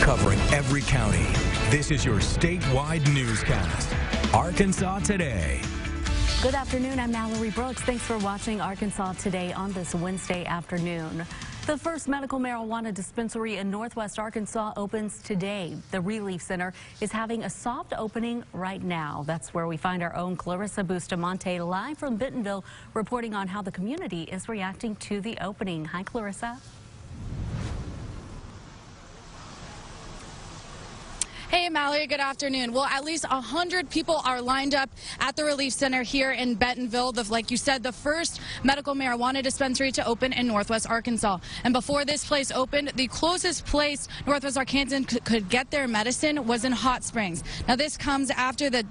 covering every county. This is your statewide newscast, Arkansas Today. Good afternoon, I'm Mallory Brooks. Thanks for watching Arkansas Today on this Wednesday afternoon. The first medical marijuana dispensary in Northwest Arkansas opens today. The Relief Center is having a soft opening right now. That's where we find our own Clarissa Bustamante live from Bentonville, reporting on how the community is reacting to the opening. Hi, Clarissa. Hey, Mallory, good afternoon. Well, at least 100 people are lined up at the Relief Center here in Bentonville. Like you said, the first medical marijuana dispensary to open in Northwest Arkansas. And before this place opened, the closest place Northwest Arkansans could get their medicine was in Hot Springs. Now, this comes after the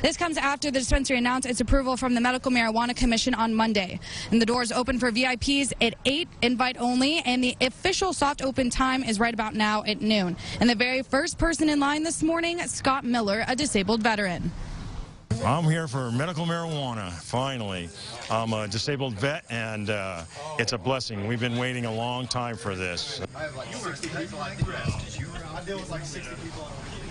This comes after the dispensary announced its approval from the Medical Marijuana Commission on Monday. And the doors open for VIPs at 8, invite only, and the official soft open time is right about now at noon. And the very first person in line this morning, Scott Miller, a disabled veteran. I'm here for medical marijuana, finally. I'm a disabled vet, and it's a blessing. We've been waiting a long time for this. I have like 60 people on the rest. I deal with like 60 people on the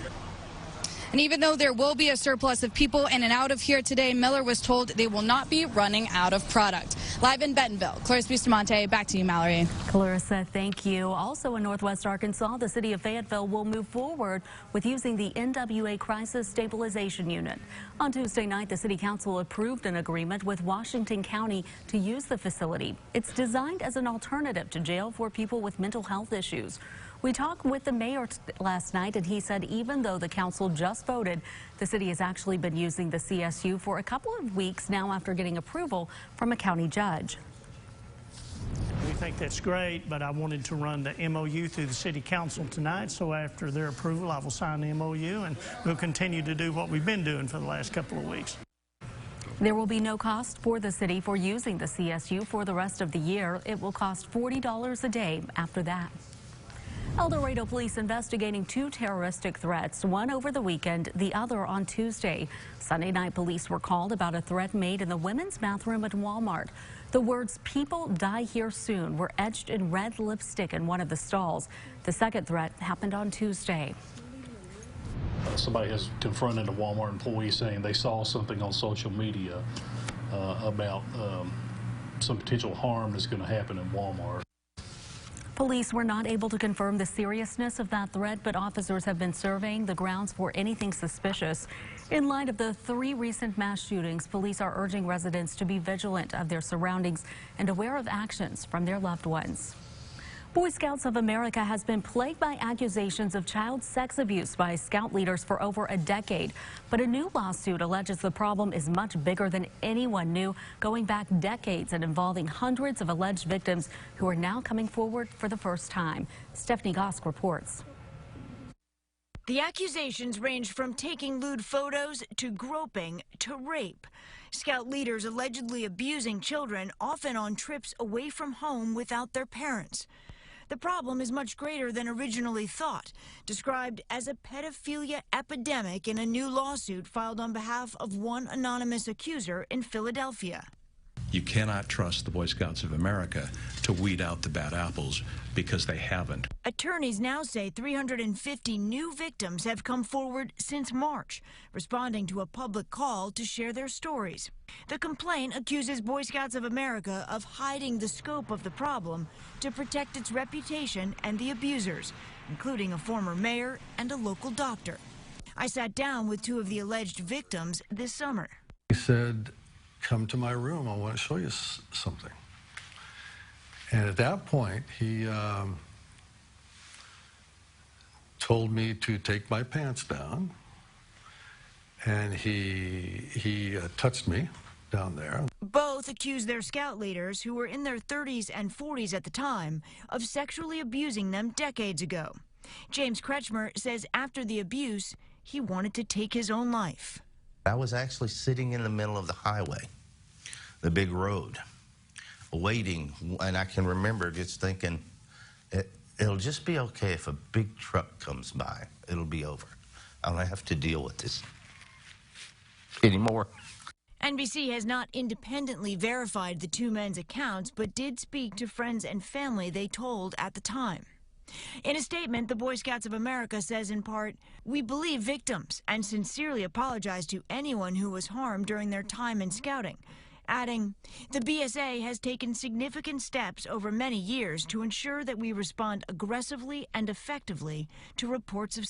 And even though there will be a surplus of people in and out of here today, Miller was told they will not be running out of product. Live in Bentonville, Clarissa Bustamante, back to you, Mallory. Clarissa, thank you. Also in Northwest Arkansas, the city of Fayetteville will move forward with using the NWA Crisis Stabilization Unit. On Tuesday night, the city council approved an agreement with Washington County to use the facility. It's designed as an alternative to jail for people with mental health issues. We talked with the mayor last night, and he said even though the council just voted, the city has actually been using the CSU for a couple of weeks now after getting approval from a county judge. We think that's great, but I wanted to run the MOU through the city council tonight, so after their approval, I will sign the MOU, and we'll continue to do what we've been doing for the last couple of weeks. There will be no cost for the city for using the CSU for the rest of the year. It will cost $40 a day after that. El Dorado police investigating two terroristic threats, one over the weekend, the other on Tuesday. Sunday night, police were called about a threat made in the women's bathroom at Walmart. The words, "People die here soon," were etched in red lipstick in one of the stalls. The second threat happened on Tuesday. Somebody has confronted a Walmart employee saying they saw something on social media about some potential harm that's going to happen in Walmart. Police were not able to confirm the seriousness of that threat, but officers have been surveying the grounds for anything suspicious. In light of the 3 recent mass shootings, police are urging residents to be vigilant of their surroundings and aware of actions from their loved ones. Boy Scouts of America has been plagued by accusations of child sex abuse by Scout leaders for over a decade. But a new lawsuit alleges the problem is much bigger than anyone knew, going back decades and involving hundreds of alleged victims who are now coming forward for the first time. Stephanie Gosk reports. The accusations range from taking lewd photos to groping to rape. Scout leaders allegedly abusing children, often on trips away from home without their parents. The problem is much greater than originally thought, described as a pedophilia epidemic in a new lawsuit filed on behalf of one anonymous accuser in Philadelphia. You cannot trust the Boy Scouts of America to weed out the bad apples because they haven't. Attorneys now say 350 new victims have come forward since March, responding to a public call to share their stories. The complaint accuses Boy Scouts of America of hiding the scope of the problem to protect its reputation and the abusers, including a former mayor and a local doctor. I sat down with 2 of the alleged victims this summer. He said, "Come to my room, I want to show you something." And at that point, he told me to take my pants down, and he touched me down there. Both accused their Scout leaders, who were in their 30s and 40s at the time, of sexually abusing them decades ago. James Kretschmer says after the abuse, he wanted to take his own life. I was actually sitting in the middle of the highway, the big road, waiting, and I can remember just thinking, it'll just be okay if a big truck comes by. It'll be over. I don't have to deal with this anymore. NBC has not independently verified the 2 men's accounts, but did speak to friends and family they told at the time. In a statement, the Boy Scouts of America says in part, "We believe victims and sincerely apologize to anyone who was harmed during their time in scouting," adding, "The BSA has taken significant steps over many years to ensure that we respond aggressively and effectively to reports of